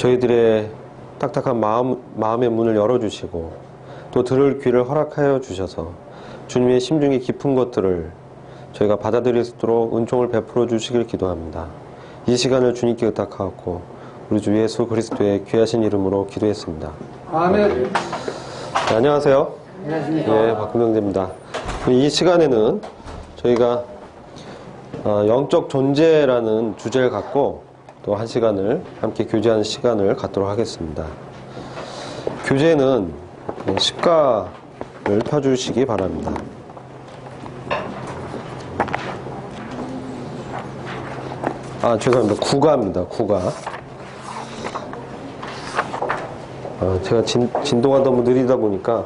저희들의 딱딱한 마음의 문을 열어주시고 또 들을 귀를 허락하여 주셔서 주님의 심중이 깊은 것들을 저희가 받아들일 수 있도록 은총을 베풀어 주시길 기도합니다. 이 시간을 주님께 의탁하고 우리 주 예수 그리스도의 귀하신 이름으로 기도했습니다. 아멘. 네, 안녕하세요. 안녕하십니까. 예, 박근영재입니다. 이 시간에는 저희가 영적 존재라는 주제를 갖고 또 한 시간을 함께 교제하는 시간을 갖도록 하겠습니다. 교제는 시가를 펴주시기 바랍니다. 죄송합니다. 구가입니다. 구가. 제가 진도가 너무 느리다 보니까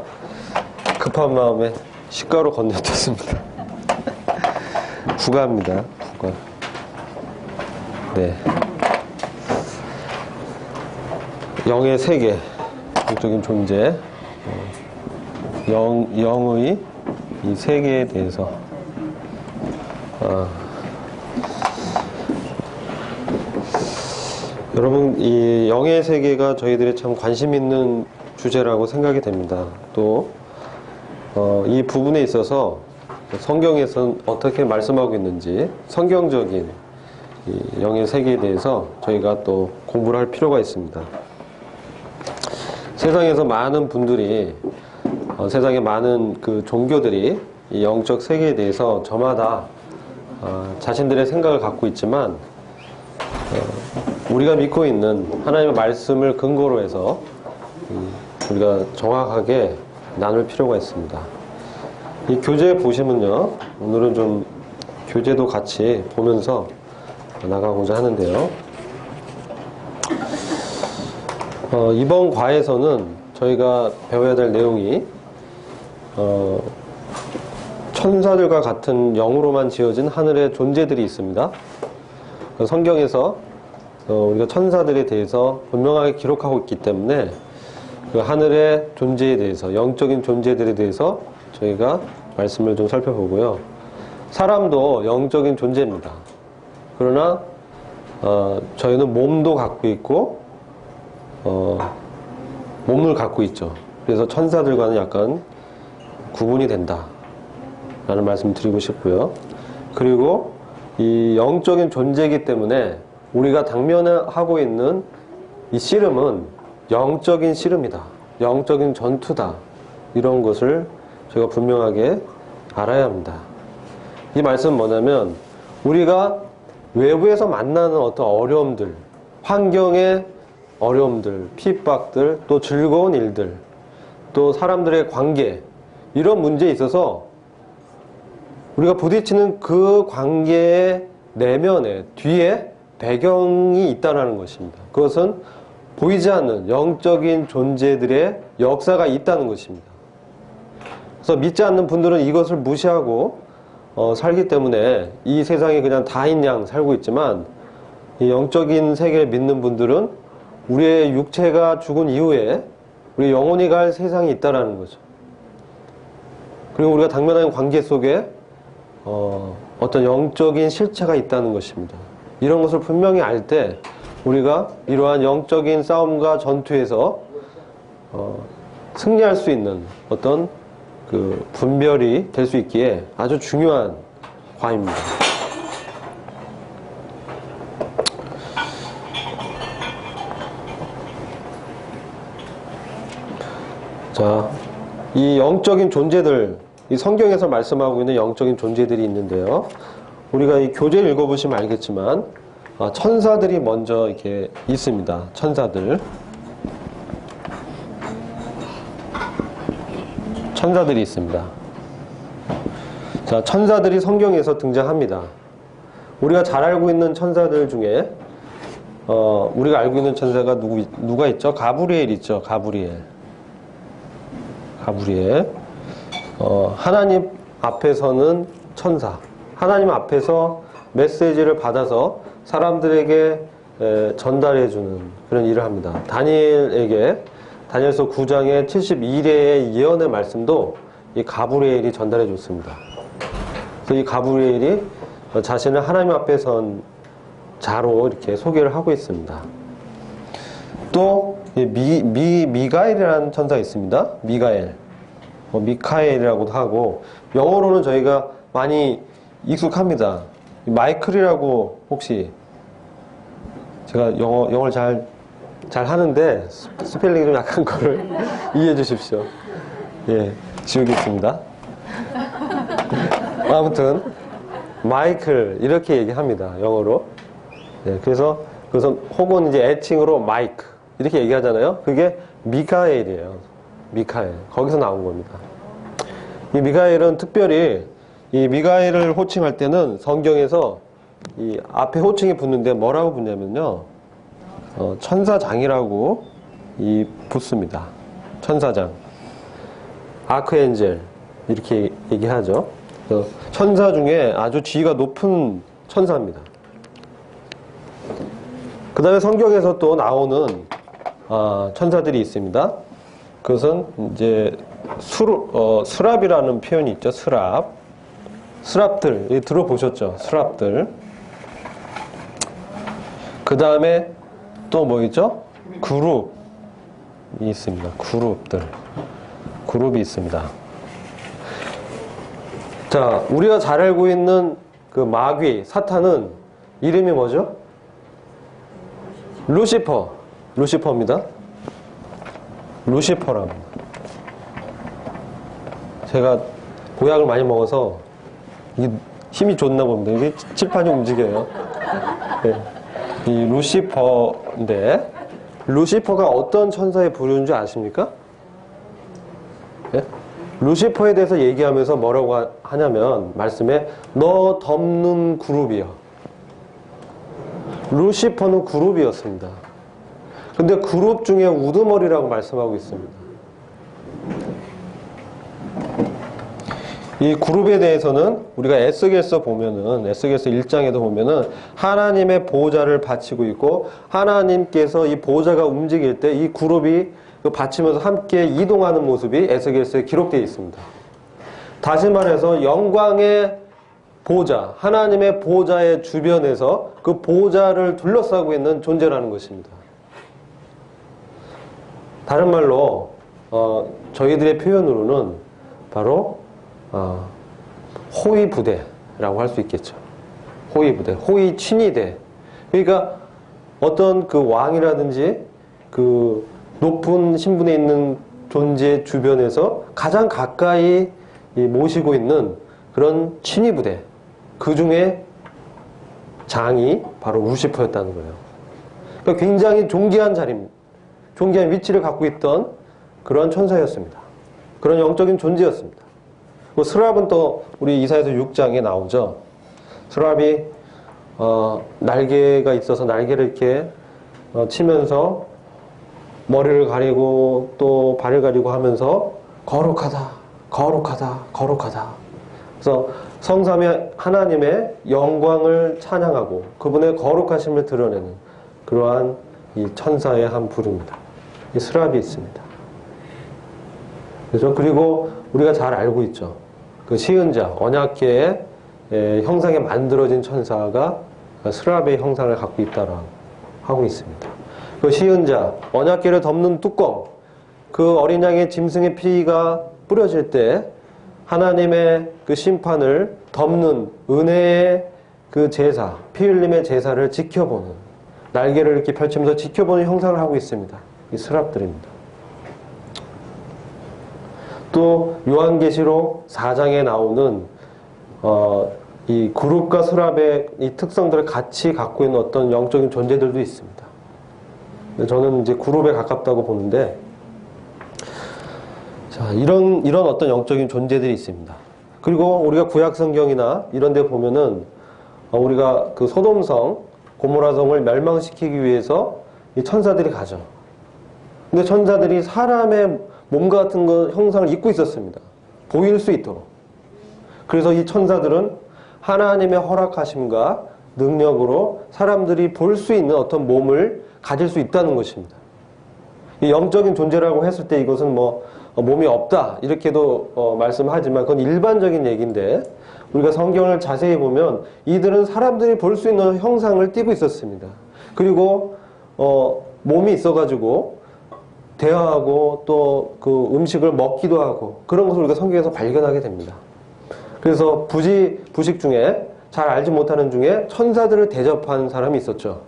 급한 마음에 시가로 건너뛰었습니다. 구가입니다. 구가. 네. 영의 세계, 영적인 존재, 영의 이 세계에 대해서 여러분, 이 영의 세계가 저희들이 참 관심 있는 주제라고 생각이 됩니다. 또 이 부분에 있어서 성경에서는 어떻게 말씀하고 있는지 성경적인 이 영의 세계에 대해서 저희가 또 공부를 할 필요가 있습니다. 세상에서 많은 분들이 세상에 많은 그 종교들이 이 영적 세계에 대해서 저마다 자신들의 생각을 갖고 있지만 우리가 믿고 있는 하나님의 말씀을 근거로 해서 우리가 정확하게 나눌 필요가 있습니다. 이 교재 보시면요, 오늘은 좀 교재도 같이 보면서 나가고자 하는데요. 이번 과에서는 저희가 배워야 될 내용이 천사들과 같은 영으로만 지어진 하늘의 존재들이 있습니다. 성경에서 우리가 천사들에 대해서 분명하게 기록하고 있기 때문에 그 하늘의 존재에 대해서, 영적인 존재들에 대해서 저희가 말씀을 좀 살펴보고요. 사람도 영적인 존재입니다. 그러나 저희는 몸도 갖고 있고 몸을 갖고 있죠. 그래서 천사들과는 약간 구분이 된다 라는 말씀 드리고 싶고요. 그리고 이 영적인 존재이기 때문에 우리가 당면하고 있는 이 씨름은 영적인 씨름이다, 영적인 전투다, 이런 것을 저희가 분명하게 알아야 합니다. 이 말씀은 뭐냐면 우리가 외부에서 만나는 어떤 어려움들, 환경의 어려움들, 핍박들, 또 즐거운 일들, 또 사람들의 관계, 이런 문제에 있어서 우리가 부딪히는 그 관계의 내면에, 뒤에 배경이 있다는 것입니다. 그것은 보이지 않는 영적인 존재들의 역사가 있다는 것입니다. 그래서 믿지 않는 분들은 이것을 무시하고 살기 때문에 이 세상에 그냥 다인 양 살고 있지만, 이 영적인 세계를 믿는 분들은 우리의 육체가 죽은 이후에 우리 영혼이 갈 세상이 있다는 거죠. 그리고 우리가 당면한 관계 속에 어떤 영적인 실체가 있다는 것입니다. 이런 것을 분명히 알 때 우리가 이러한 영적인 싸움과 전투에서 승리할 수 있는 어떤 그 분별이 될 수 있기에 아주 중요한 과입니다. 자, 이 영적인 존재들, 이 성경에서 말씀하고 있는 영적인 존재들이 있는데요. 우리가 이 교재를 읽어보시면 알겠지만 천사들이 먼저 이렇게 있습니다. 천사들이 있습니다. 자, 천사들이 성경에서 등장합니다. 우리가 잘 알고 있는 천사들 중에 우리가 알고 있는 천사가 누가 있죠? 가브리엘 있죠. 가브리엘. 하나님 앞에서는 천사, 하나님 앞에서 메시지를 받아서 사람들에게 전달해주는 그런 일을 합니다. 다니엘에게 다니엘서 9장의 72일의 예언의 말씀도 이 가브리엘이 전달해 줬습니다. 그래서 이 가브리엘이 자신을 하나님 앞에 선 자로 이렇게 소개를 하고 있습니다. 또 미가엘이라는 천사가 있습니다. 미가엘, 미카엘이라고도 하고, 영어로는 저희가 많이 익숙합니다. 마이클이라고, 혹시 제가 영어를 잘 하는데 스펠링이 좀 약한 거를 이해해 주십시오. 예, 지우겠습니다. 아무튼 마이클 이렇게 얘기합니다. 영어로. 예, 그래서 혹은 이제 애칭으로 마이크 이렇게 얘기하잖아요. 그게 미카엘이에요. 미카엘. 거기서 나온 겁니다. 이 미카엘은 특별히 이 미카엘을 호칭할 때는 성경에서 이 앞에 호칭이 붙는데 뭐라고 붙냐면요. 천사장이라고 붙습니다. 천사장. 아크엔젤. 이렇게 얘기하죠. 천사 중에 아주 지위가 높은 천사입니다. 그 다음에 성경에서 또 나오는 천사들이 있습니다. 그것은 이제 수랍이라는 표현이 있죠. 수랍들 들어보셨죠? 수랍들. 그 다음에 또 뭐 있죠? 그룹이 있습니다. 그룹이 있습니다. 자, 우리가 잘 알고 있는 그 마귀, 사탄은 이름이 뭐죠? 루시퍼입니다. 루시퍼랍니다. 제가 보약을 많이 먹어서 이게 힘이 좋나 봅니다. 이게 칠판이 움직여요. 네. 이 루시퍼인데, 루시퍼가 어떤 천사의 부류인 줄 아십니까? 네? 루시퍼에 대해서 얘기하면서 뭐라고 하냐면, 말씀에 너 덮는 그룹이요. 루시퍼는 그룹이었습니다. 근데 그룹 중에 우두머리라고 말씀하고 있습니다. 이 그룹에 대해서는 우리가 에스겔서 1장에도 보면은 하나님의 보호자를 바치고 있고, 하나님께서 이 보호자가 움직일 때 이 그룹이 받치면서 함께 이동하는 모습이 에스겔서에 기록되어 있습니다. 다시 말해서 영광의 보호자, 하나님의 보호자의 주변에서 그 보호자를 둘러싸고 있는 존재라는 것입니다. 다른 말로 저희들의 표현으로는 바로 호위 부대라고 할 수 있겠죠. 호위 부대, 호위 친위대. 그러니까 어떤 그 왕이라든지 그 높은 신분에 있는 존재 주변에서 가장 가까이 모시고 있는 그런 친위 부대. 그 중에 장이 바로 루시퍼였다는 거예요. 그러니까 굉장히 존귀한 자리입니다. 존귀한 위치를 갖고 있던 그런 천사였습니다. 그런 영적인 존재였습니다. 스랍은 또 우리 이사야서 6장에 나오죠. 스랍이 날개가 있어서 날개를 이렇게 치면서 머리를 가리고 또 발을 가리고 하면서 거룩하다, 거룩하다, 거룩하다. 그래서 성삼위 하나님의 영광을 찬양하고 그분의 거룩하심을 드러내는 그러한 이 천사의 한 부류입니다. 이 스랍이 있습니다. 그렇죠? 그리고 우리가 잘 알고 있죠. 그 시은자, 언약궤의 형상에 만들어진 천사가 스랍의 형상을 갖고 있다라고 하고 있습니다. 그 시은자, 언약궤를 덮는 뚜껑, 그 어린 양의 짐승의 피가 뿌려질 때 하나님의 그 심판을 덮는 은혜의 그 제사, 피 흘림의 제사를 지켜보는, 날개를 이렇게 펼치면서 지켜보는 형상을 하고 있습니다. 이 스랍들입니다. 또 요한계시록 4장에 나오는 이 그룹과 스랍의 이 특성들을 같이 갖고 있는 어떤 영적인 존재들도 있습니다. 저는 이제 그룹에 가깝다고 보는데, 자, 이런 어떤 영적인 존재들이 있습니다. 그리고 우리가 구약 성경이나 이런 데 보면은 우리가 그 소돔성, 고모라성을 멸망시키기 위해서 이 천사들이 가죠. 근데 천사들이 사람의 몸과 같은 형상을 입고 있었습니다. 보일 수 있도록. 그래서 이 천사들은 하나님의 허락하심과 능력으로 사람들이 볼 수 있는 어떤 몸을 가질 수 있다는 것입니다. 이 영적인 존재라고 했을 때 이것은 뭐 몸이 없다 이렇게도 말씀하지만 그건 일반적인 얘기인데, 우리가 성경을 자세히 보면 이들은 사람들이 볼 수 있는 형상을 띠고 있었습니다. 그리고 몸이 있어가지고 대화하고 또 그 음식을 먹기도 하고 그런 것을 우리가 성경에서 발견하게 됩니다. 그래서 부식 중에 잘 알지 못하는 중에 천사들을 대접한 사람이 있었죠.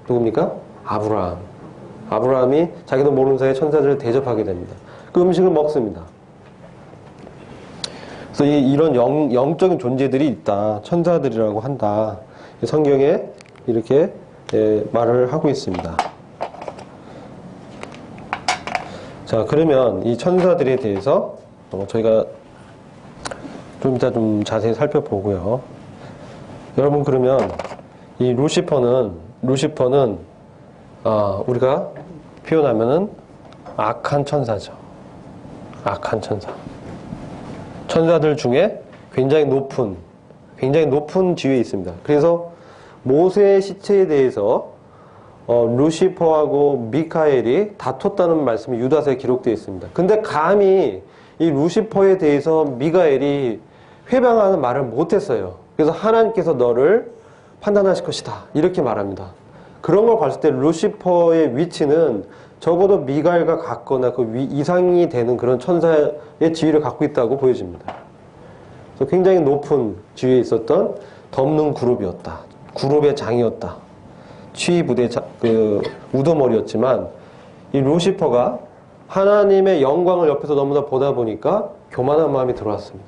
누굽니까? 아브라함이 자기도 모르는 사이에 천사들을 대접하게 됩니다. 그 음식을 먹습니다. 그래서 이런 영적인 존재들이 있다. 천사들이라고 한다. 성경에 이렇게 말을 하고 있습니다. 자, 그러면 이 천사들에 대해서 저희가 좀 이따 좀 자세히 살펴보고요. 여러분, 그러면 이 루시퍼는 우리가 표현하면은 악한 천사죠. 악한 천사. 천사들 중에 굉장히 높은 지위에 있습니다. 그래서 모세의 시체에 대해서 루시퍼하고 미카엘이 다퉜다는 말씀이 유다서에 기록되어 있습니다. 근데 감히 이 루시퍼에 대해서 미카엘이 회방하는 말을 못했어요. 그래서 하나님께서 너를 판단하실 것이다, 이렇게 말합니다. 그런 걸 봤을 때 루시퍼의 위치는 적어도 미가엘과 같거나 그 이상이 되는 그런 천사의 지위를 갖고 있다고 보여집니다. 그래서 굉장히 높은 지위에 있었던 덮는 그룹이었다. 그룹의 장이었다. 취부대 우두머리였지만 이 루시퍼가 하나님의 영광을 옆에서 너무나 보다 보니까 교만한 마음이 들어왔습니다.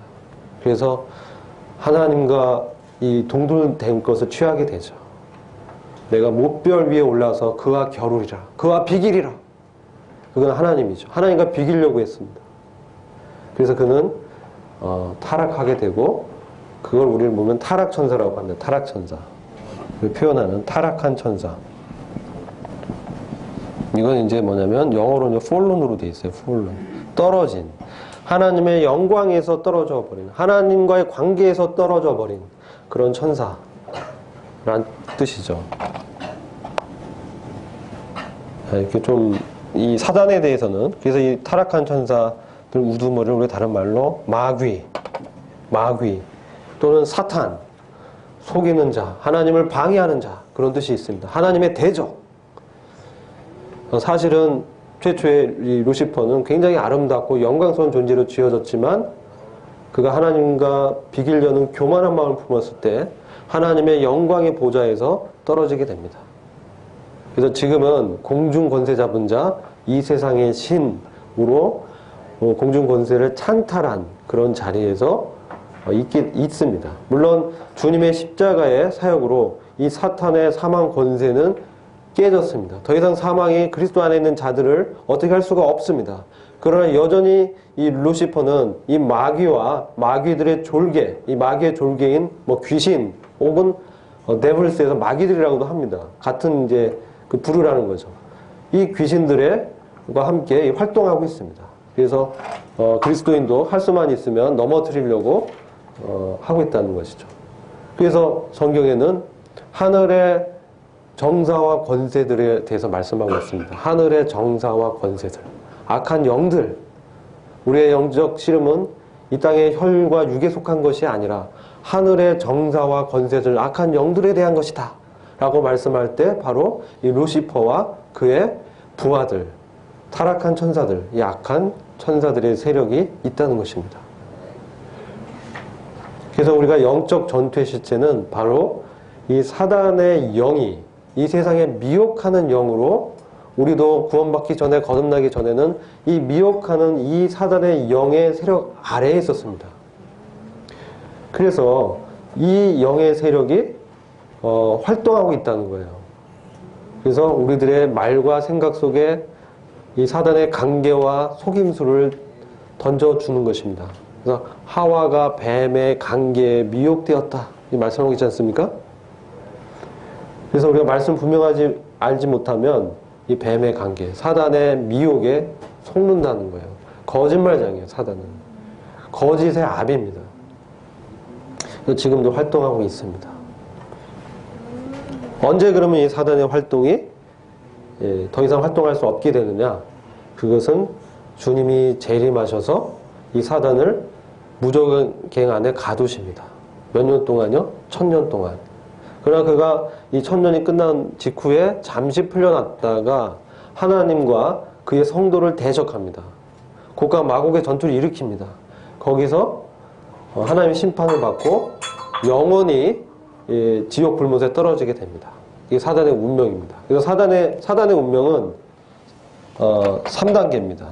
그래서 하나님과 이 동등된 것을 취하게 되죠. 내가 못별 위에 올라서 그와 겨루리라, 그와 비기리라. 그건 하나님이죠. 하나님과 비기려고 했습니다. 그래서 그는 타락하게 되고, 그걸 우리는 보면 타락천사라고 합니다. 타락천사. 표현하는 타락한 천사. 이건 이제 뭐냐면 영어로는 fallen으로 되어 있어요. fallen. 떨어진. 하나님의 영광에서 떨어져 버린, 하나님과의 관계에서 떨어져 버린 그런 천사란 뜻이죠. 이렇게 좀 이 사단에 대해서는, 그래서 이 타락한 천사들 우두머리를 우리 다른 말로 마귀 또는 사탄, 속이는 자, 하나님을 방해하는 자, 그런 뜻이 있습니다. 하나님의 대적. 사실은 최초의 이 루시퍼는 굉장히 아름답고 영광스러운 존재로 지어졌지만 그가 하나님과 비기려는 교만한 마음을 품었을 때 하나님의 영광의 보좌에서 떨어지게 됩니다. 그래서 지금은 공중 권세 잡은 자, 이 세상의 신으로 공중 권세를 찬탈한 그런 자리에서 있습니다. 물론 주님의 십자가의 사역으로 이 사탄의 사망 권세는 깨졌습니다. 더 이상 사망이 그리스도 안에 있는 자들을 어떻게 할 수가 없습니다. 그러나 여전히 이 루시퍼는 이 마귀와 마귀들의 졸개, 이 마귀의 졸개인 귀신 혹은 데블스에서 마귀들이라고도 합니다. 같은 이제 그 부류라는 거죠. 이 귀신들과 함께 활동하고 있습니다. 그래서 그리스도인도 할 수만 있으면 넘어뜨리려고 하고 있다는 것이죠. 그래서 성경에는 하늘의 정사와 권세들에 대해서 말씀하고 있습니다. 하늘의 정사와 권세들, 악한 영들. 우리의 영적 씨름은 이 땅의 혈과 육에 속한 것이 아니라 하늘의 정사와 권세들, 악한 영들에 대한 것이다 라고 말씀할 때 바로 이 루시퍼와 그의 부하들, 타락한 천사들, 이 악한 천사들의 세력이 있다는 것입니다. 그래서 우리가 영적 전투의 실체는 바로 이 사단의 영이, 이 세상에 미혹하는 영으로, 우리도 구원받기 전에, 거듭나기 전에는 이 미혹하는 이 사단의 영의 세력 아래에 있었습니다. 그래서 이 영의 세력이 활동하고 있다는 거예요. 그래서 우리들의 말과 생각 속에 이 사단의 관계와 속임수를 던져주는 것입니다. 그래서 하와가 뱀의 관계에 미혹되었다, 이 말씀하고 있지 않습니까? 그래서 우리가 말씀 분명하지 알지 못하면 이 뱀의 관계, 사단의 미혹에 속는다는 거예요. 거짓말장이에요, 사단은. 거짓의 압입니다. 지금도 활동하고 있습니다. 언제 그러면 이 사단의 활동이 더 이상 활동할 수 없게 되느냐? 그것은 주님이 재림하셔서 이 사단을 무저갱 안에 가두십니다. 몇 년 동안요? 1000년 동안. 그러나 그가 이 천년이 끝난 직후에 잠시 풀려났다가 하나님과 그의 성도를 대적합니다. 곡과 마곡의 전투를 일으킵니다. 거기서 하나님의 심판을 받고 영원히 지옥 불못에 떨어지게 됩니다. 이게 사단의 운명입니다. 그래서 사단의 운명은 3단계입니다.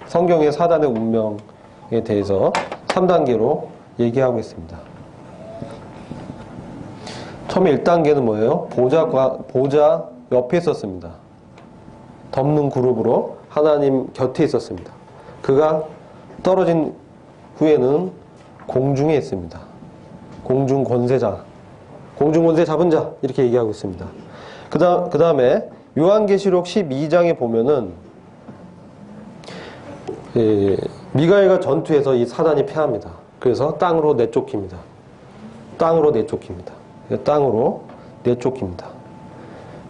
성경의 사단의 운명에 대해서 3단계로 얘기하고 있습니다. 처음에 1단계는 뭐예요? 보좌 옆에 있었습니다. 덮는 그룹으로 하나님 곁에 있었습니다. 그가 떨어진 후에는 공중에 있습니다. 공중 권세 잡은 자 이렇게 얘기하고 있습니다. 그 다음에 요한계시록 12장에 보면은 미가엘과 전투에서 이 사단이 패합니다. 그래서 땅으로 내쫓깁니다.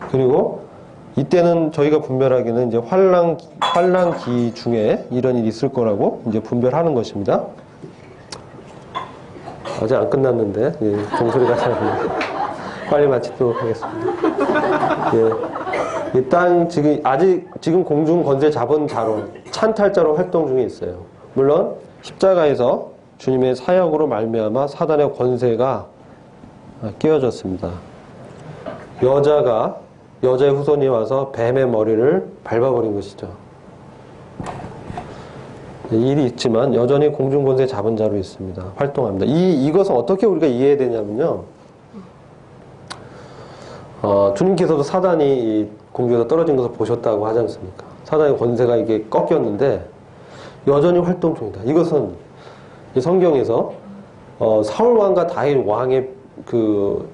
그리고 이때는 저희가 분별하기는 이제 환란기 중에 이런 일이 있을 거라고 이제 분별하는 것입니다. 아직 안 끝났는데 종소리가 잘 나네요. 빨리 마치도록 하겠습니다. 이 땅 지금 공중 권세 잡은 자로 찬탈자로 활동 중에 있어요. 물론 십자가에서 주님의 사역으로 말미암아 사단의 권세가 깨어졌습니다. 여자의 후손이 와서 뱀의 머리를 밟아버린 것이죠. 일이 있지만 여전히 공중권세 잡은 자로 있습니다. 활동합니다. 이것은 어떻게 우리가 이해해야 되냐면요. 주님께서도 사단이 공중에서 떨어진 것을 보셨다고 하지 않습니까? 사단의 권세가 이게 꺾였는데 여전히 활동 중이다. 이것은 성경에서 사울 왕과 다윗 왕의 그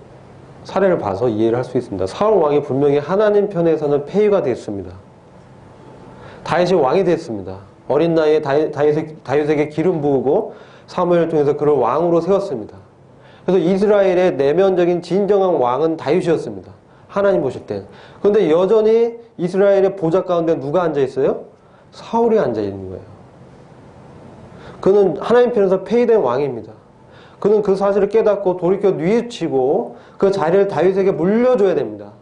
사례를 봐서 이해를 할 수 있습니다. 사울 왕이 분명히 하나님 편에서는 폐위가 됐습니다. 다윗이 왕이 됐습니다. 어린 나이에 다윗에게 기름 부으고 사무엘을 통해서 그를 왕으로 세웠습니다. 그래서 이스라엘의 내면적인 진정한 왕은 다윗이었습니다. 하나님 보실 때. 그런데 여전히 이스라엘의 보좌 가운데 누가 앉아 있어요? 사울이 앉아 있는 거예요. 그는 하나님 편에서 폐위된 왕입니다. 그는 그 사실을 깨닫고 돌이켜 뉘우치고 그 자리를 다윗에게 물려줘야 됩니다.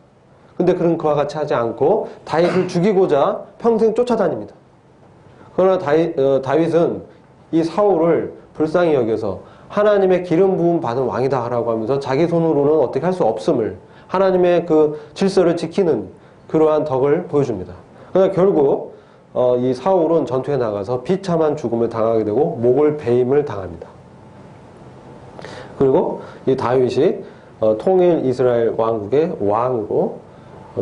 근데 그는 그와 같이 하지 않고 다윗을 죽이고자 평생 쫓아다닙니다. 그러나 다윗은 이 사울을 불쌍히 여겨서 하나님의 기름 부음 받은 왕이다 라고 하면서 자기 손으로는 어떻게 할 수 없음을 하나님의 그 질서를 지키는 그러한 덕을 보여줍니다. 그러나 결국 이 사울은 전투에 나가서 비참한 죽음을 당하게 되고 목을 베임을 당합니다. 그리고 이 다윗이 통일 이스라엘 왕국의 왕으로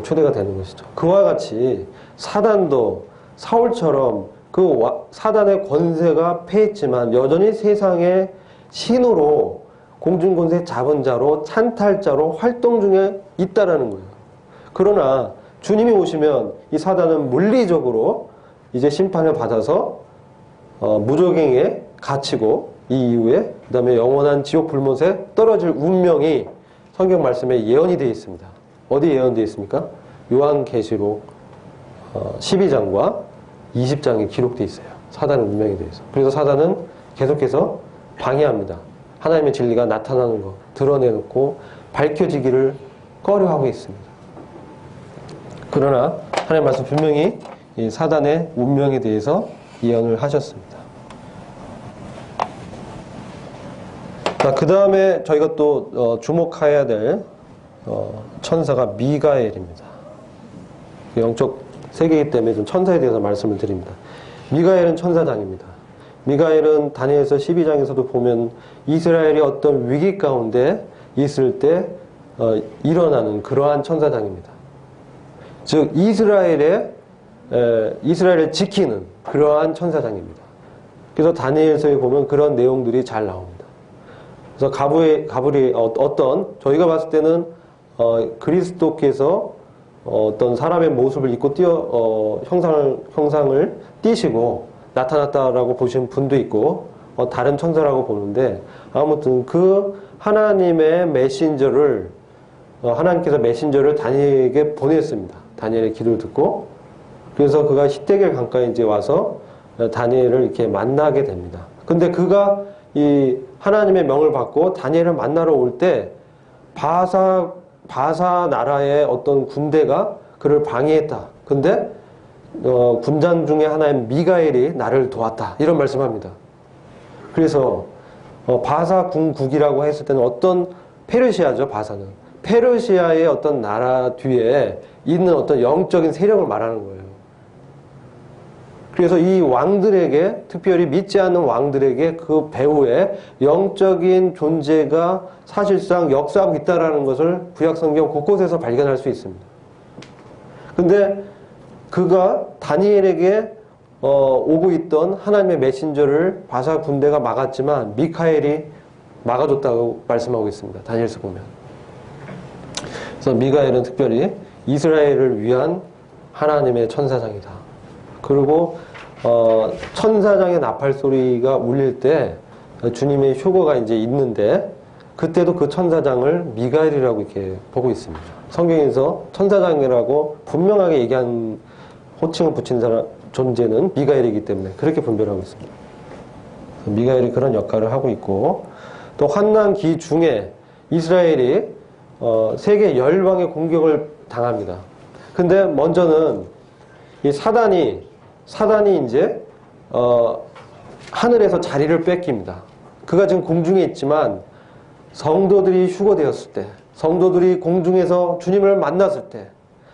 초대가 되는 것이죠. 그와 같이 사단도 사울처럼 그 사단의 권세가 패했지만 여전히 세상의 신으로 공중권세 잡은 자로 찬탈자로 활동 중에 있다라는 거예요. 그러나 주님이 오시면 이 사단은 물리적으로 이제 심판을 받아서 무적행에 갇히고 이 이후에 그 다음에 영원한 지옥 불못에 떨어질 운명이 성경 말씀에 예언이 되어 있습니다. 어디 예언되어 있습니까? 요한계시록 12장과 20장에 기록되어 있어요. 사단의 운명에 대해서. 그래서 사단은 계속해서 방해합니다. 하나님의 진리가 나타나는 것, 드러내놓고 밝혀지기를 꺼려하고 있습니다. 그러나 하나님 말씀 분명히 이 사단의 운명에 대해서 예언을 하셨습니다. 자, 그 다음에 저희가 또 주목해야 될 천사가 미가엘입니다. 영적 세계이기 때문에 좀 천사에 대해서 말씀을 드립니다. 미가엘은 천사장입니다. 미가엘은 다니엘서 12장에서도 보면 이스라엘이 어떤 위기 가운데 있을 때 일어나는 그러한 천사장입니다. 즉 이스라엘을 지키는 그러한 천사장입니다. 그래서 다니엘서에 보면 그런 내용들이 잘 나옵니다. 그래서 가브리 어떤 저희가 봤을 때는 그리스도께서 어떤 사람의 모습을 입고 형상을 띠시고 나타났다라고 보시는 분도 있고 다른 천사라고 보는데 아무튼 그 하나님의 메신저를 하나님께서 메신저를 다니엘에게 보냈습니다. 다니엘의 기도를 듣고 그래서 그가 히데겔 강가에 이제 와서 다니엘을 이렇게 만나게 됩니다. 근데 그가 이 하나님의 명을 받고 다니엘을 만나러 올 때 바사 나라의 어떤 군대가 그를 방해했다. 근데 군장 중에 하나인 미가엘이 나를 도왔다. 이런 말씀합니다. 그래서 바사 궁국이라고 했을 때는 어떤 페르시아죠. 바사는 페르시아의 어떤 나라 뒤에 있는 어떤 영적인 세력을 말하는 거예요. 그래서 이 왕들에게, 특별히 믿지 않는 왕들에게 그 배후에 영적인 존재가 사실상 역사하고 있다는 것을 구약성경 곳곳에서 발견할 수 있습니다. 근데 그가 다니엘에게 오고 있던 하나님의 메신저를 바사 군대가 막았지만 미카엘이 막아줬다고 말씀하고 있습니다. 다니엘서 보면. 그래서 미가엘은 특별히 이스라엘을 위한 하나님의 천사장이다. 그리고 천사장의 나팔 소리가 울릴 때 주님의 휴거가 이제 있는데 그때도 그 천사장을 미가엘이라고 이렇게 보고 있습니다. 성경에서 천사장이라고 분명하게 얘기한 호칭을 붙인 사람 존재는 미가엘이기 때문에 그렇게 분별하고 있습니다. 미가엘이 그런 역할을 하고 있고 또 환난기 중에 이스라엘이 세계 열방의 공격을 당합니다. 근데 먼저는 이 사단이 이제 하늘에서 자리를 뺏깁니다. 그가 지금 공중에 있지만 성도들이 휴거되었을 때, 성도들이 공중에서 주님을 만났을 때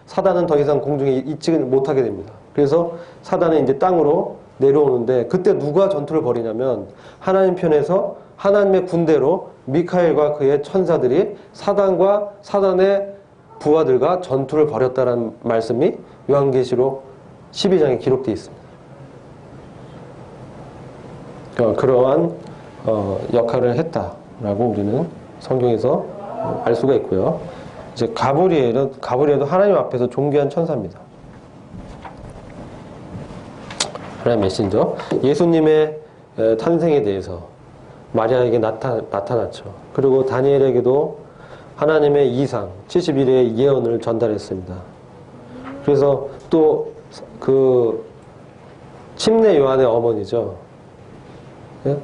사단은 더 이상 공중에 있지 못하게 됩니다. 그래서 사단은 이제 땅으로 내려오는데 그때 누가 전투를 벌이냐면 하나님 편에서 하나님의 군대로 미카엘과 그의 천사들이 사단과 사단의 부하들과 전투를 벌였다는 말씀이 요한계시록 12장에 기록되어 있습니다. 그러한 역할을 했다라고 우리는 성경에서 알 수가 있고요. 이제 가브리엘도 하나님 앞에서 존귀한 천사입니다. 하나님 메신저. 예수님의 탄생에 대해서 마리아에게 나타났죠. 그리고 다니엘에게도 하나님의 이상 70일의 예언을 전달했습니다. 그래서 또 그 침례 요한의 어머니죠. 예?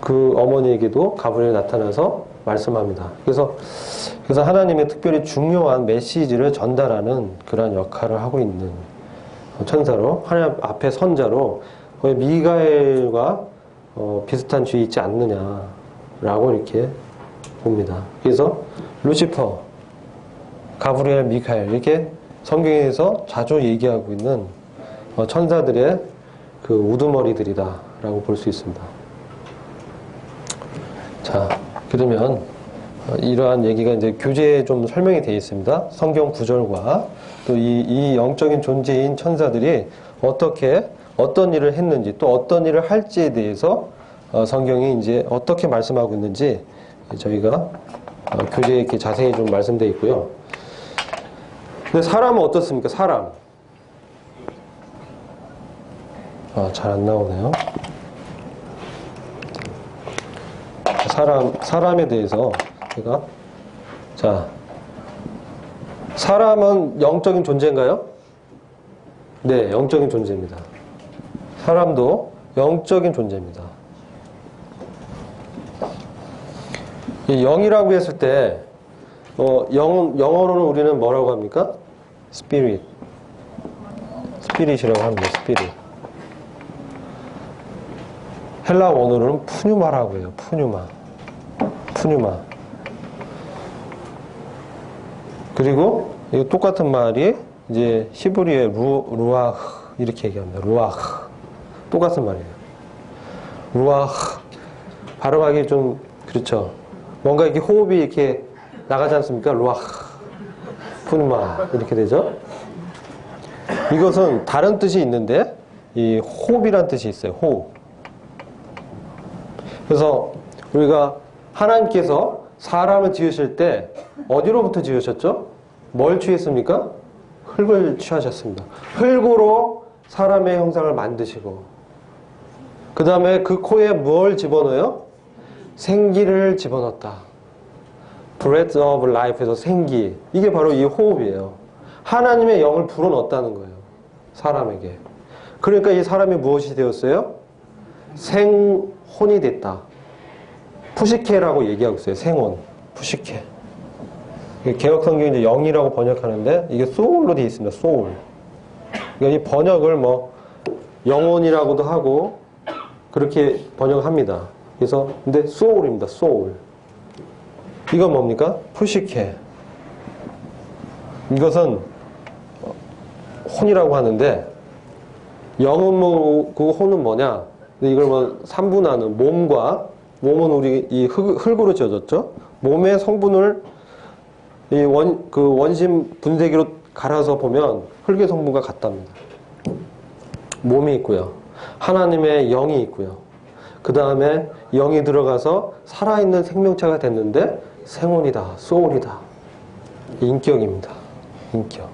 그 어머니에게도 가브리엘이 나타나서 말씀합니다. 그래서 하나님의 특별히 중요한 메시지를 전달하는 그런 역할을 하고 있는 천사로 하나님 앞에 선자로 거의 미가엘과 비슷한 주의 있지 않느냐라고 이렇게 봅니다. 그래서 루시퍼, 가브리엘, 미카엘 이렇게 성경에서 자주 얘기하고 있는 천사들의 그 우두머리들이다라고 볼 수 있습니다. 자, 그러면 이러한 얘기가 이제 교재에 좀 설명이 되어 있습니다. 성경 구절과 또 이 영적인 존재인 천사들이 어떤 일을 했는지 또 어떤 일을 할지에 대해서 성경이 이제 어떻게 말씀하고 있는지 저희가 교재에 이렇게 자세히 좀 말씀되어 있고요. 근데 사람은 어떻습니까? 사람. 잘 안 나오네요. 사람에 대해서 제가 사람은 영적인 존재인가요? 네, 영적인 존재입니다. 사람도 영적인 존재입니다. 영이라고 했을 때 영어로는 우리는 뭐라고 합니까? 스피릿이라고 합니다. 스피릿. 헬라 원어로는 푸뉴마라고 해요. 푸뉴마. 그리고 이 똑같은 말이 이제 히브리의 루아흐 이렇게 얘기합니다. 루아흐. 똑같은 말이에요. 루아흐. 발음하기 좀 그렇죠. 뭔가 이렇게 호흡이 이렇게 나가지 않습니까? 루아흐. 푸뉴마 이렇게 되죠. 이것은 다른 뜻이 있는데 이 호흡이란 뜻이 있어요. 호흡. 그래서 우리가 하나님께서 사람을 지으실 때 어디로부터 지으셨죠? 뭘 취했습니까? 흙을 취하셨습니다. 흙으로 사람의 형상을 만드시고 그 다음에 그 코에 뭘 집어넣어요? 생기를 집어넣었다. Breath of Life에서 생기. 이게 바로 이 호흡이에요. 하나님의 영을 불어넣었다는 거예요. 사람에게. 그러니까 이 사람이 무엇이 되었어요? 생혼이 됐다. 푸시케라고 얘기하고 있어요. 생혼. 푸시케. 개혁 성경이 이제 영이라고 번역하는데 이게 soul로 되어 있습니다. soul. 그러니까 이 번역을 뭐 영혼이라고도 하고 그렇게 번역합니다. 그래서 근데 soul입니다. soul. 이건 뭡니까? 푸시케. 이것은 혼이라고 하는데 영은 뭐 그 혼은 뭐냐? 이걸 뭐 3분하는 몸과 몸은 우리 이 흙으로 지어졌죠. 몸의 성분을 이 그 원심 분쇄기로 갈아서 보면 흙의 성분과 같답니다. 몸이 있고요. 하나님의 영이 있고요. 그 다음에 영이 들어가서 살아있는 생명체가 됐는데 생혼이다, 소울이다. 인격입니다. 인격.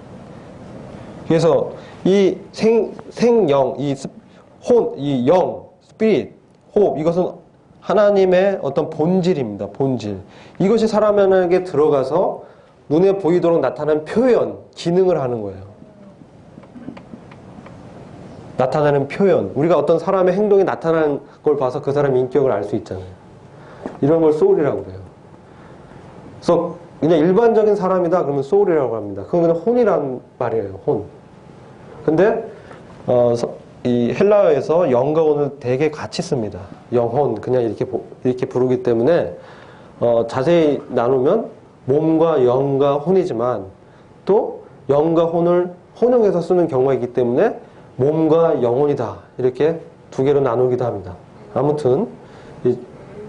그래서 이 생영, 이 영, 스피릿, 호흡, 이것은 하나님의 어떤 본질입니다. 본질. 이것이 사람에게 들어가서 눈에 보이도록 나타나는 표현, 기능을 하는 거예요. 나타나는 표현. 우리가 어떤 사람의 행동이 나타나는 걸 봐서 그 사람의 인격을 알 수 있잖아요. 이런 걸 소울이라고 그래요. 그래서 그냥 일반적인 사람이다 그러면 소울이라고 합니다. 그건 그냥 혼이란 말이에요. 혼. 근데 이 헬라어에서 영과 혼을 되게 같이 씁니다. 영혼 그냥 이렇게 부르기 때문에 자세히 나누면 몸과 영과 혼이지만 또 영과 혼을 혼용해서 쓰는 경우가 있기 때문에 몸과 영혼이다 이렇게 두 개로 나누기도 합니다. 아무튼 이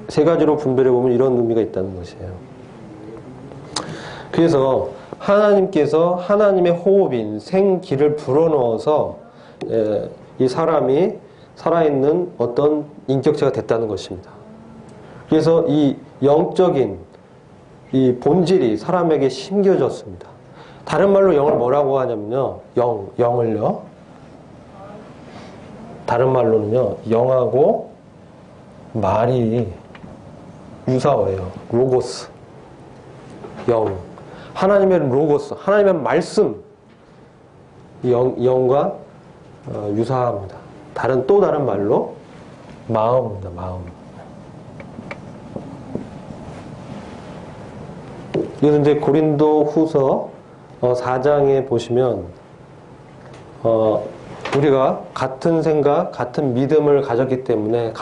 세 가지로 분별해 보면 이런 의미가 있다는 것이에요. 그래서 하나님께서 하나님의 호흡인 생기를 불어넣어서 이 사람이 살아있는 어떤 인격체가 됐다는 것입니다. 그래서 이 영적인 이 본질이 사람에게 심겨졌습니다. 다른 말로 영을 뭐라고 하냐면요. 영을요. 다른 말로는요. 영하고 말이 유사어예요. 로고스. 영. 하나님의 로고스. 하나님의 말씀. 영과 유사합니다. 또 다른 말로 마음입니다. 마음. 이것은 이제 고린도 후서 4장에 보시면 우리가 같은 생각, 같은 믿음을 가졌기 때문에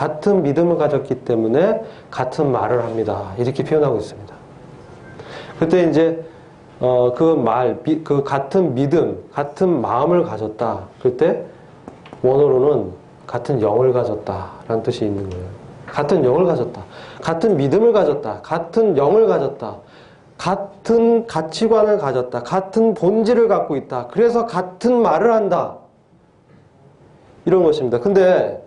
같은 말을 합니다. 이렇게 표현하고 있습니다. 그때 이제 그 같은 믿음, 같은 마음을 가졌다. 그때 원어로는 같은 영을 가졌다라는 뜻이 있는 거예요. 같은 영을 가졌다. 같은 믿음을 가졌다. 같은 영을 가졌다. 같은 가치관을 가졌다. 같은 본질을 갖고 있다. 그래서 같은 말을 한다. 이런 것입니다. 근데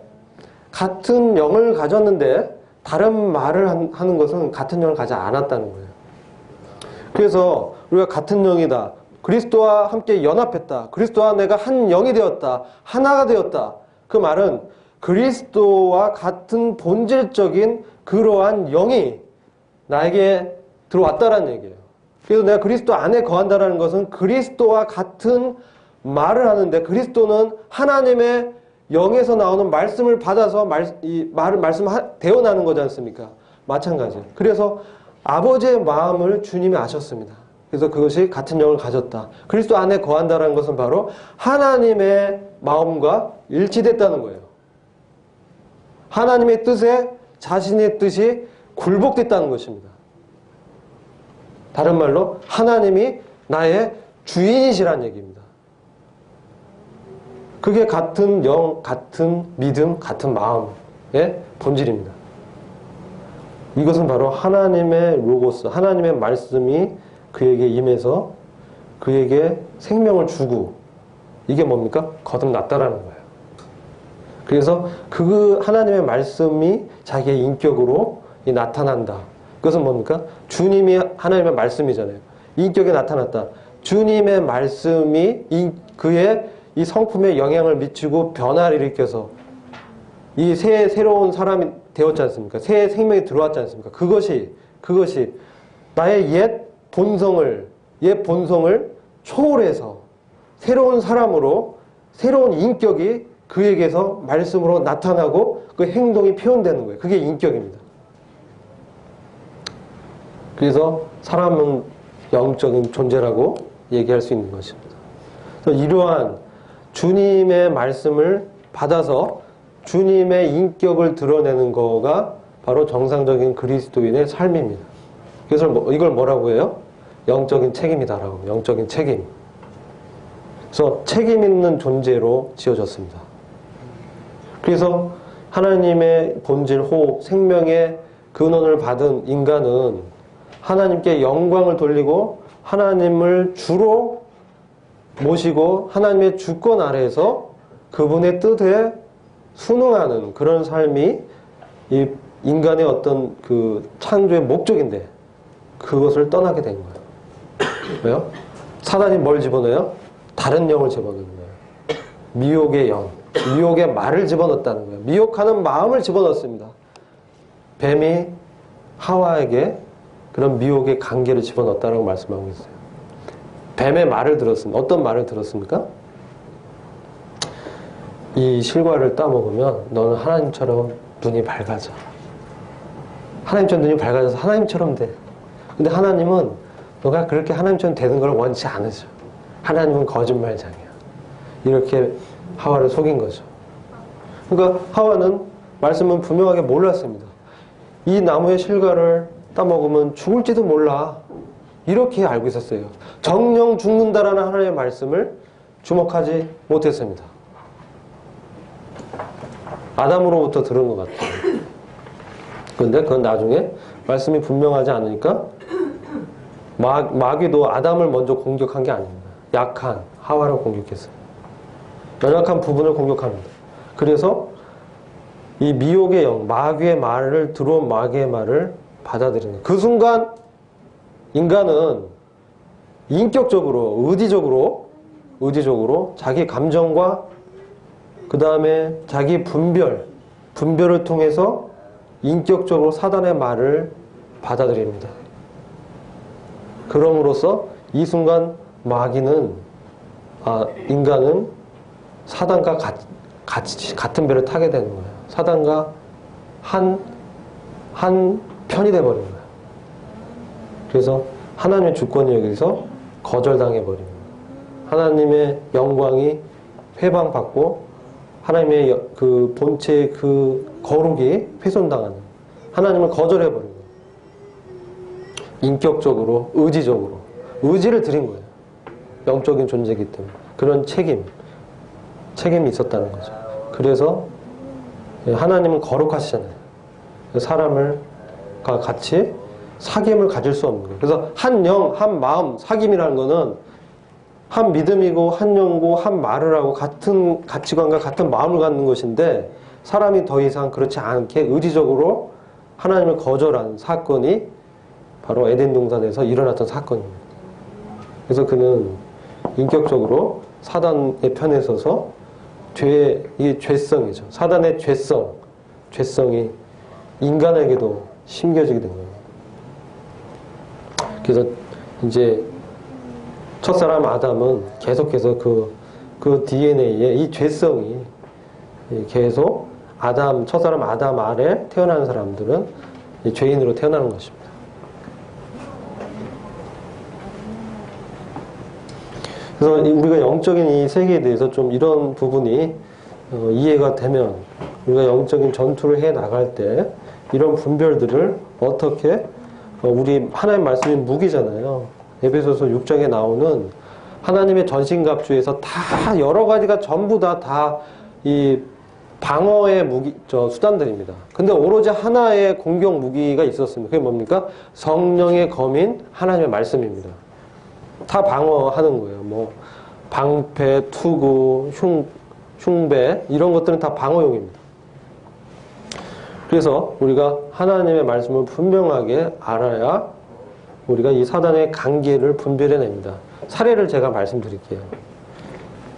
같은 영을 가졌는데 다른 말을 하는 것은 같은 영을 가지 않았다는 거예요. 그래서 우리가 같은 영이다. 그리스도와 함께 연합했다. 그리스도와 내가 한 영이 되었다. 하나가 되었다. 그 말은 그리스도와 같은 본질적인 그러한 영이 나에게 들어왔다라는 얘기예요. 그래서 내가 그리스도 안에 거한다라는 것은 그리스도와 같은 말을 하는데 그리스도는 하나님의 영에서 나오는 말씀을 받아서 대언하는 거지 않습니까? 마찬가지예요. 그래서 아버지의 마음을 주님이 아셨습니다. 그래서 그것이 같은 영을 가졌다. 그리스도 안에 거한다는 것은 바로 하나님의 마음과 일치됐다는 거예요. 하나님의 뜻에 자신의 뜻이 굴복됐다는 것입니다. 다른 말로 하나님이 나의 주인이시라는 얘기입니다. 그게 같은 영, 같은 믿음, 같은 마음의 본질입니다. 이것은 바로 하나님의 로고스, 하나님의 말씀이 그에게 임해서 그에게 생명을 주고 이게 뭡니까? 거듭났다라는 거예요. 그래서 그 하나님의 말씀이 자기의 인격으로 나타난다. 그것은 뭡니까? 주님이 하나님의 말씀이잖아요. 인격에 나타났다. 주님의 말씀이 그의 이 성품에 영향을 미치고 변화를 일으켜서 이 새로운 사람이 되었지 않습니까? 새 생명이 들어왔지 않습니까? 그것이 나의 옛 본성을 초월해서 새로운 사람으로 새로운 인격이 그에게서 말씀으로 나타나고 그 행동이 표현되는 거예요. 그게 인격입니다. 그래서 사람은 영적인 존재라고 얘기할 수 있는 것입니다. 그래서 이러한 주님의 말씀을 받아서 주님의 인격을 드러내는 거가 바로 정상적인 그리스도인의 삶입니다. 그래서 이걸 뭐라고 해요? 영적인 책임이다라고. 영적인 책임. 그래서 책임 있는 존재로 지어졌습니다. 그래서 하나님의 본질, 호흡, 생명의 근원을 받은 인간은 하나님께 영광을 돌리고 하나님을 주로 모시고 하나님의 주권 아래에서 그분의 뜻에 순응하는 그런 삶이 이 인간의 어떤 그 창조의 목적인데 그것을 떠나게 된 거예요. 왜요? 사단이 뭘 집어넣어요? 다른 영을 집어넣는 거예요. 미혹의 영, 미혹의 말을 집어넣었다는 거예요. 미혹하는 마음을 집어넣습니다. 뱀이 하와에게 그런 미혹의 관계를 집어넣었다고 말씀하고 있어요. 뱀의 말을 들었습니다. 어떤 말을 들었습니까? 이 실과를 따먹으면 너는 하나님처럼 눈이 밝아져. 하나님처럼 눈이 밝아져서 하나님처럼 돼. 근데 하나님은 너가 그렇게 하나님처럼 되는 걸 원치 않으셔. 하나님은 거짓말장이야. 이렇게 하와를 속인 거죠. 그러니까 하와는 말씀은 분명하게 몰랐습니다. 이 나무의 실과를 따먹으면 죽을지도 몰라. 이렇게 알고 있었어요. 정령 죽는다라는 하나님의 말씀을 주목하지 못했습니다. 아담으로부터 들은 것 같아요. 그런데 그건 나중에 말씀이 분명하지 않으니까 마귀도 아담을 먼저 공격한 게 아닙니다. 약한 하와를 공격했어요. 연약한 부분을 공격합니다. 그래서 이 미혹의 영, 마귀의 말을 들어온 마귀의 말을 받아들이는 그 순간 인간은 인격적으로 의지적으로 자기 감정과 그 다음에 자기 분별을 통해서 인격적으로 사단의 말을 받아들입니다. 그럼으로써 이 순간 인간은 사단과 같은 배를 타게 되는 거예요. 사단과 한 편이 돼버린 거예요. 그래서 하나님의 주권이 여기서 거절당해버립니다. 하나님의 영광이 회방받고 하나님의 그 본체의 그 거룩이 훼손당하는, 하나님을 거절해버린 거예요. 인격적으로, 의지적으로. 의지를 드린 거예요. 영적인 존재이기 때문에. 그런 책임이 있었다는 거죠. 그래서 하나님은 거룩하시잖아요. 사람과 같이 사귐을 가질 수 없는 거예요. 그래서 한 영, 한 마음, 사귐이라는 거는 한 믿음이고 한 영고 한 말을 하고 같은 가치관과 같은 마음을 갖는 것인데 사람이 더 이상 그렇지 않게 의지적으로 하나님을 거절한 사건이 바로 에덴 동산에서 일어났던 사건입니다. 그래서 그는 인격적으로 사단의 편에 서서 이게 죄성이죠. 사단의 죄성이 인간에게도 심겨지게 된 거예요. 그래서 이제 첫사람 아담은 계속해서 그 DNA에 이 죄성이 계속 첫사람 아담 아래 태어나는 사람들은 죄인으로 태어나는 것입니다. 그래서 우리가 영적인 이 세계에 대해서 좀 이런 부분이 이해가 되면 우리가 영적인 전투를 해 나갈 때 이런 분별들을 어떻게 우리 하나님 말씀이 무기잖아요. 에베소서 6장에 나오는 하나님의 전신갑주에서 다 여러 가지가 전부 다 이 방어의 수단들입니다. 근데 오로지 하나의 공격 무기가 있었습니다. 그게 뭡니까? 성령의 검인 하나님의 말씀입니다. 다 방어하는 거예요. 뭐 방패, 투구, 흉배 이런 것들은 다 방어용입니다. 그래서 우리가 하나님의 말씀을 분명하게 알아야 우리가 이 사단의 관계를 분별해냅니다. 사례를 제가 말씀드릴게요.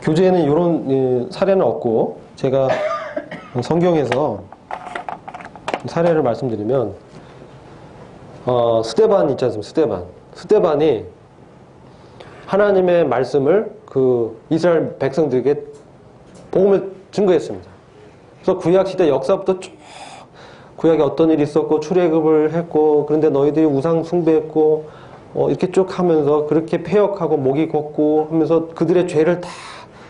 교재에는 이런 사례는 없고 제가 성경에서 사례를 말씀드리면 스데반 있지 않습니까? 스데반이 하나님의 말씀을 그 이스라엘 백성들에게 복음을 증거했습니다. 그래서 구약시대 역사부터 쭉 구약에 어떤 일이 있었고 출애굽을 했고 그런데 너희들이 우상 숭배했고 이렇게 쭉 하면서 그렇게 패역하고 목이 걷고 하면서 그들의 죄를 다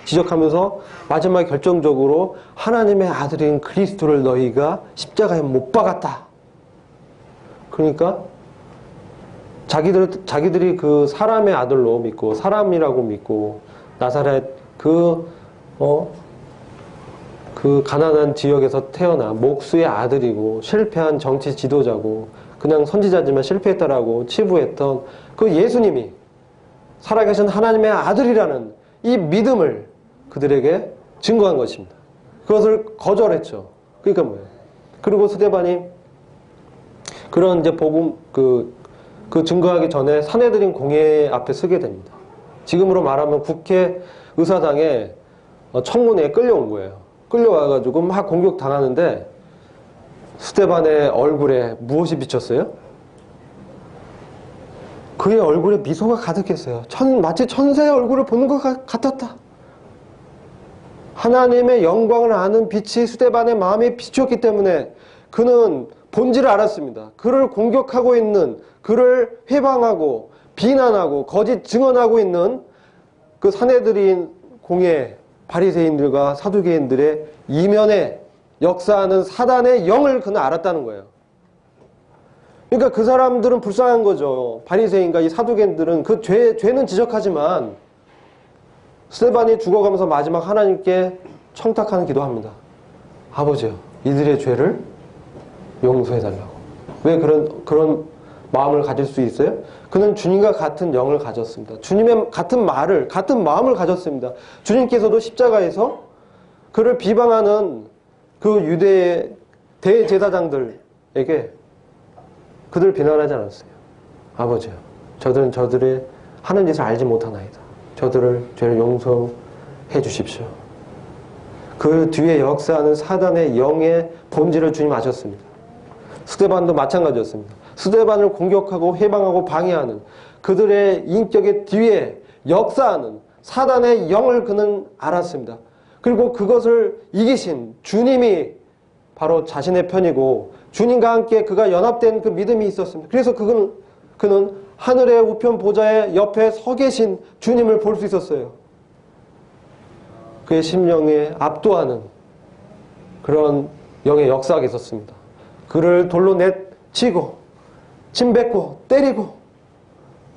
지적하면서 마지막에 결정적으로 하나님의 아들인 그리스도를 너희가 십자가에 못 박았다. 그러니까 자기들이 그 사람의 아들로 믿고 사람이라고 믿고 나사렛 그 가난한 지역에서 태어나 목수의 아들이고 실패한 정치 지도자고 그냥 선지자지만 실패했다라고 치부했던 그 예수님이 살아계신 하나님의 아들이라는 이 믿음을 그들에게 증거한 것입니다. 그것을 거절했죠. 그러니까 뭐예요? 그리고 스데반이 그런 이제 복음 그 증거하기 전에 산헤드린 공회 앞에 서게 됩니다. 지금으로 말하면 국회 의사당에 청문회에 끌려온 거예요. 끌려와가지고 막 공격당하는데 스데반의 얼굴에 무엇이 비쳤어요? 그의 얼굴에 미소가 가득했어요. 마치 천사의 얼굴을 보는 것 같았다. 하나님의 영광을 아는 빛이 스데반의 마음에 비추었기 때문에 그는 본질을 알았습니다. 그를 공격하고 있는, 그를 회방하고 비난하고 거짓 증언하고 있는 그 산헤드린 공회 바리새인들과 사두개인들의 이면에 역사하는 사단의 영을 그는 알았다는 거예요. 그러니까 그 사람들은 불쌍한 거죠. 바리새인과 이 사두개인들은 그 죄는 지적하지만 스데반이 죽어가면서 마지막 하나님께 청탁하는 기도합니다. 아버지요, 이들의 죄를 용서해달라고. 왜 그런 마음을 가질 수 있어요? 그는 주님과 같은 영을 가졌습니다. 주님의 같은 마음을 가졌습니다. 주님께서도 십자가에서 그를 비방하는 그 유대의 대제사장들에게 그들 비난하지 않았어요. 아버지요, 저들은 저들의 하는 짓을 알지 못하나이다. 저들을 죄를 용서해 주십시오. 그 뒤에 역사하는 사단의 영의 본질을 주님 아셨습니다. 스데반도 마찬가지였습니다. 스데반을 공격하고 해방하고 방해하는 그들의 인격의 뒤에 역사하는 사단의 영을 그는 알았습니다. 그리고 그것을 이기신 주님이 바로 자신의 편이고 주님과 함께 그가 연합된 그 믿음이 있었습니다. 그래서 그는 하늘의 우편 보좌의 옆에 서 계신 주님을 볼 수 있었어요. 그의 심령에 압도하는 그런 영의 역사가 있었습니다. 그를 돌로 내치고 침뱉고 때리고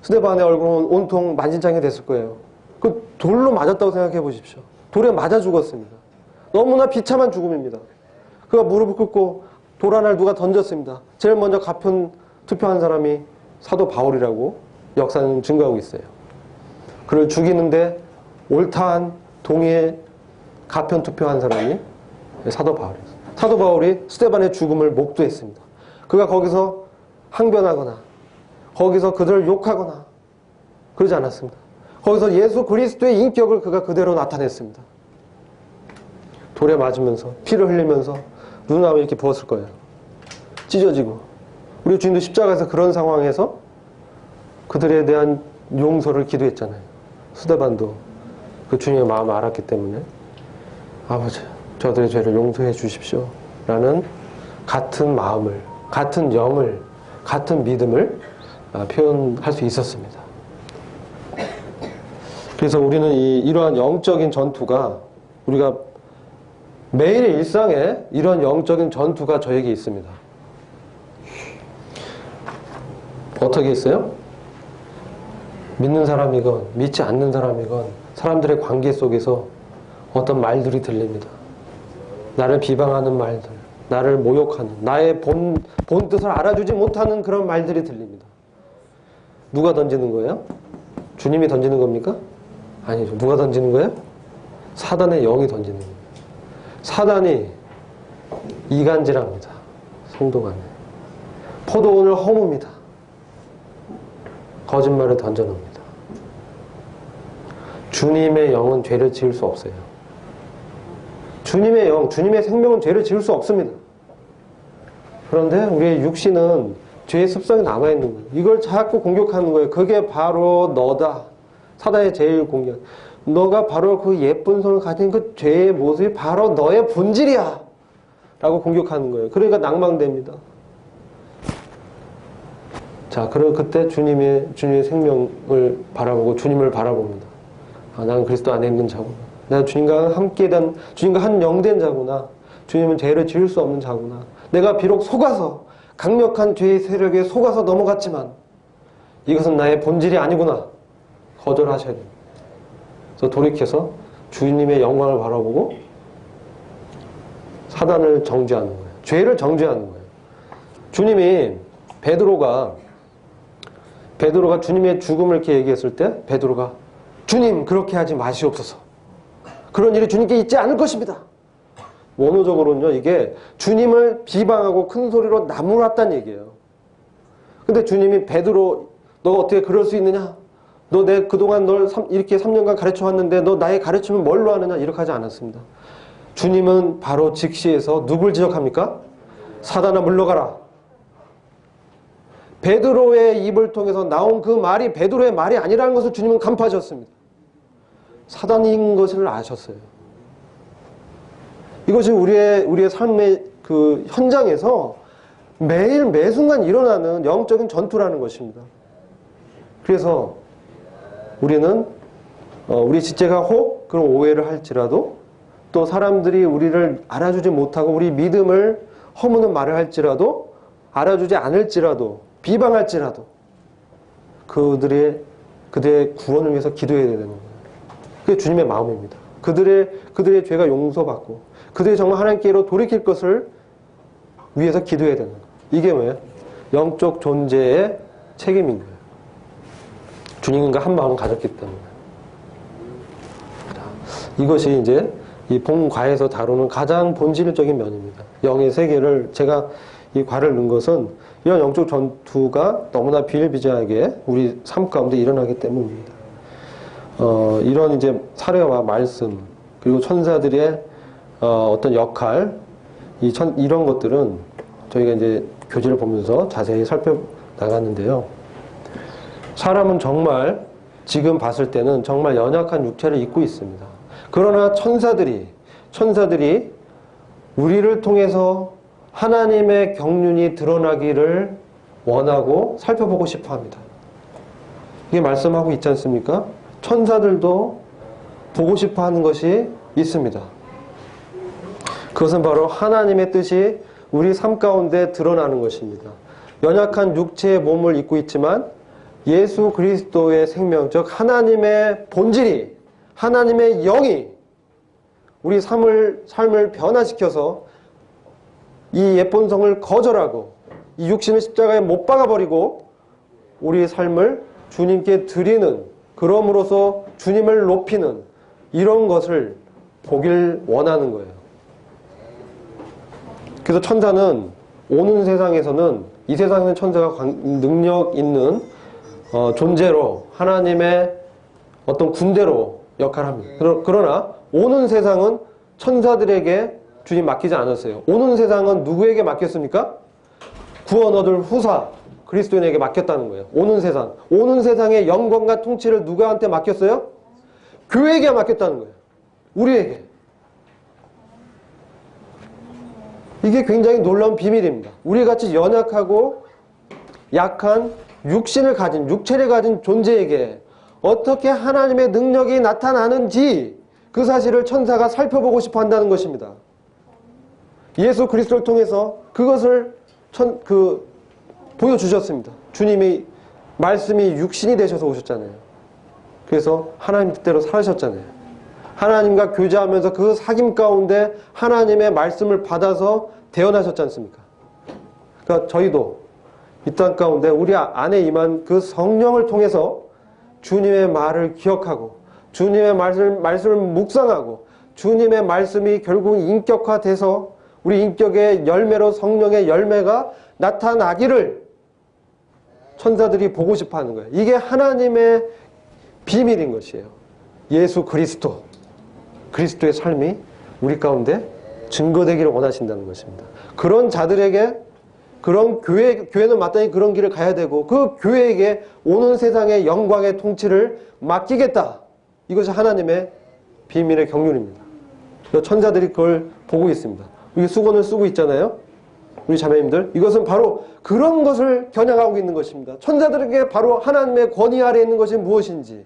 스데반의 얼굴은 온통 만신창이 됐을 거예요. 그 돌로 맞았다고 생각해 보십시오. 돌에 맞아 죽었습니다. 너무나 비참한 죽음입니다. 그가 무릎을 꿇고 돌 하나를 누가 던졌습니다. 제일 먼저 가편 투표한 사람이 사도 바울이라고 역사는 증거하고 있어요. 그를 죽이는데 옳다한 동의에 가편 투표한 사람이 사도 바울이었어요. 사도 바울이 스데반의 죽음을 목도했습니다. 그가 거기서 항변하거나 거기서 그들을 욕하거나 그러지 않았습니다. 거기서 예수 그리스도의 인격을 그가 그대로 나타냈습니다. 돌에 맞으면서 피를 흘리면서 눈앞에 이렇게 부었을 거예요. 찢어지고. 우리 주님도 십자가에서 그런 상황에서 그들에 대한 용서를 기도했잖아요. 스데반도 그 주님의 마음을 알았기 때문에 아버지, 저들의 죄를 용서해 주십시오 라는 같은 마음을, 같은 영을, 같은 믿음을 표현할 수 있었습니다. 그래서 우리는 이러한 영적인 전투가 우리가 매일의 일상에 이런 영적인 전투가 저에게 있습니다. 어떻게 있어요? 믿는 사람이건 믿지 않는 사람이건 사람들의 관계 속에서 어떤 말들이 들립니다. 나를 비방하는 말들, 나를 모욕하는, 나의 본 뜻을 알아주지 못하는 그런 말들이 들립니다. 누가 던지는 거예요? 주님이 던지는 겁니까? 아니죠. 누가 던지는 거예요? 사단의 영이 던지는 거예요. 사단이 이간질합니다. 성도 간에. 포도원을 허뭅니다. 거짓말을 던져놓습니다. 주님의 영은 죄를 지을 수 없어요. 주님의 영, 주님의 생명은 죄를 지을 수 없습니다. 그런데 우리의 육신은 죄의 습성이 남아있는 거예요. 이걸 자꾸 공격하는 거예요. 그게 바로 너다. 사단의 제일 공격. 너가 바로 그 예쁜 손을 가진 그 죄의 모습이 바로 너의 본질이야. 라고 공격하는 거예요. 그러니까 낭망됩니다. 자, 그럼 그때 주님의 생명을 바라보고 주님을 바라봅니다. 아, 나는 그리스도 안에 있는 자구나. 내가 주님과 주님과 한 영된 자구나. 주님은 죄를 지을 수 없는 자구나. 내가 비록 속아서 강력한 죄의 세력에 속아서 넘어갔지만 이것은 나의 본질이 아니구나. 거절하셔야 됩니다. 그래서 돌이켜서 주님의 영광을 바라보고 사단을 정죄하는 거예요. 죄를 정죄하는 거예요. 주님이 베드로가 주님의 죽음을 이렇게 얘기했을 때 베드로가 주님 그렇게 하지 마시옵소서. 그런 일이 주님께 있지 않을 것입니다. 원어적으로는요, 이게 주님을 비방하고 큰 소리로 나무랐다는 얘기예요. 근데 주님이 베드로, 너가 어떻게 그럴 수 있느냐? 너 그동안 널 이렇게 3년간 가르쳐 왔는데 너 나의 가르침을 뭘로 하느냐? 이렇게 하지 않았습니다. 주님은 바로 직시해서 누굴 지적합니까? 사단아 물러가라. 베드로의 입을 통해서 나온 그 말이 베드로의 말이 아니라는 것을 주님은 간파하셨습니다. 사단인 것을 아셨어요. 이것이 우리의 삶의 그 현장에서 매일 매순간 일어나는 영적인 전투라는 것입니다. 그래서 우리는 우리 지체가 혹 그런 오해를 할지라도 또 사람들이 우리를 알아주지 못하고 우리 믿음을 허무는 말을 할지라도 알아주지 않을지라도 비방할지라도 그들의 구원을 위해서 기도해야 되는 거예요. 그게 주님의 마음입니다. 그들의 죄가 용서받고 그들이 정말 하나님께로 돌이킬 것을 위해서 기도해야 되는 거예요. 이게 뭐예요? 영적 존재의 책임인 거예요. 주님과 한 마음을 가졌기 때문에. 이것이 이제 이 본과에서 다루는 가장 본질적인 면입니다. 영의 세계를 제가 이 과를 넣은 것은 이런 영적 전투가 너무나 비일비재하게 우리 삶 가운데 일어나기 때문입니다. 이런 이제 사례와 말씀 그리고 천사들의 어떤 역할 이런 것들은 저희가 이제 교재를 보면서 자세히 살펴나갔는데요. 사람은 정말 지금 봤을 때는 정말 연약한 육체를 입고 있습니다. 그러나 천사들이 우리를 통해서 하나님의 경륜이 드러나기를 원하고 살펴보고 싶어 합니다. 이게 말씀하고 있지 않습니까? 천사들도 보고 싶어 하는 것이 있습니다. 그것은 바로 하나님의 뜻이 우리 삶 가운데 드러나는 것입니다. 연약한 육체의 몸을 입고 있지만 예수 그리스도의 생명, 즉 하나님의 본질이, 하나님의 영이 우리 삶을 변화시켜서 이 예쁜 성을 거절하고 이 육신을 십자가에 못 박아버리고 우리의 삶을 주님께 드리는, 그럼으로써 주님을 높이는 이런 것을 보길 원하는 거예요. 그래서 천사는 오는 세상에서는 이 세상에는 천사가 능력 있는 존재로 하나님의 어떤 군대로 역할을 합니다. 그러나 오는 세상은 천사들에게 주님 맡기지 않았어요. 오는 세상은 누구에게 맡겼습니까? 구원 얻을 후사 그리스도인에게 맡겼다는 거예요. 오는 세상의 영광과 통치를 누구한테 맡겼어요? 교회에게 맡겼다는 거예요. 우리에게. 이게 굉장히 놀라운 비밀입니다. 우리같이 연약하고 약한 육체를 가진 존재에게 어떻게 하나님의 능력이 나타나는지 그 사실을 천사가 살펴보고 싶어 한다는 것입니다. 예수 그리스도를 통해서 그것을 보여주셨습니다. 주님이 말씀이 육신이 되셔서 오셨잖아요. 그래서 하나님 뜻대로 살으셨잖아요. 하나님과 교제하면서 그 사귐 가운데 하나님의 말씀을 받아서 태어나셨지 않습니까? 그러니까 저희도 이 땅 가운데 우리 안에 임한 그 성령을 통해서 주님의 말을 기억하고 주님의 말씀을 묵상하고 주님의 말씀이 결국 인격화돼서 우리 인격의 열매로 성령의 열매가 나타나기를 천사들이 보고 싶어 하는 거예요. 이게 하나님의 비밀인 것이에요. 예수 그리스도의 삶이 우리 가운데 증거되기를 원하신다는 것입니다. 그런 자들에게 그런 교회는 마땅히 그런 길을 가야 되고 그 교회에게 오는 세상의 영광의 통치를 맡기겠다. 이것이 하나님의 비밀의 경륜입니다. 천사들이 그걸 보고 있습니다. 여기 수건을 쓰고 있잖아요. 우리 자매님들, 이것은 바로 그런 것을 겨냥하고 있는 것입니다. 천사들에게 바로 하나님의 권위 아래에 있는 것이 무엇인지,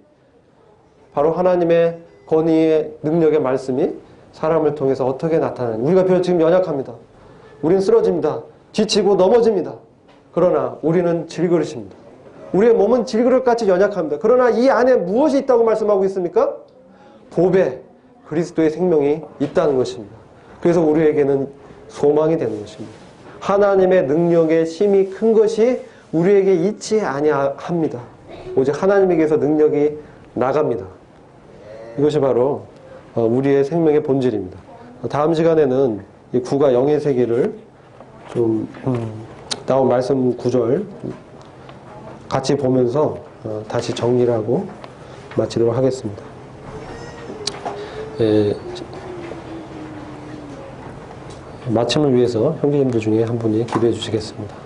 바로 하나님의 권위의 능력의 말씀이 사람을 통해서 어떻게 나타나는지. 우리가 비록 지금 연약합니다. 우리는 쓰러집니다. 지치고 넘어집니다. 그러나 우리는 질그릇입니다. 우리의 몸은 질그릇같이 연약합니다. 그러나 이 안에 무엇이 있다고 말씀하고 있습니까? 보배, 그리스도의 생명이 있다는 것입니다. 그래서 우리에게는 소망이 되는 것입니다. 하나님의 능력의 힘이 큰 것이 우리에게 있지 아니합니다. 오직 하나님에게서 능력이 나갑니다. 이것이 바로 우리의 생명의 본질입니다. 다음 시간에는 이 9과 0의 세계를 좀 나온 말씀 구절 같이 보면서 다시 정리를 하고 마치도록 하겠습니다. 마침을 위해서 형제님들 중에 한 분이 기도해 주시겠습니다.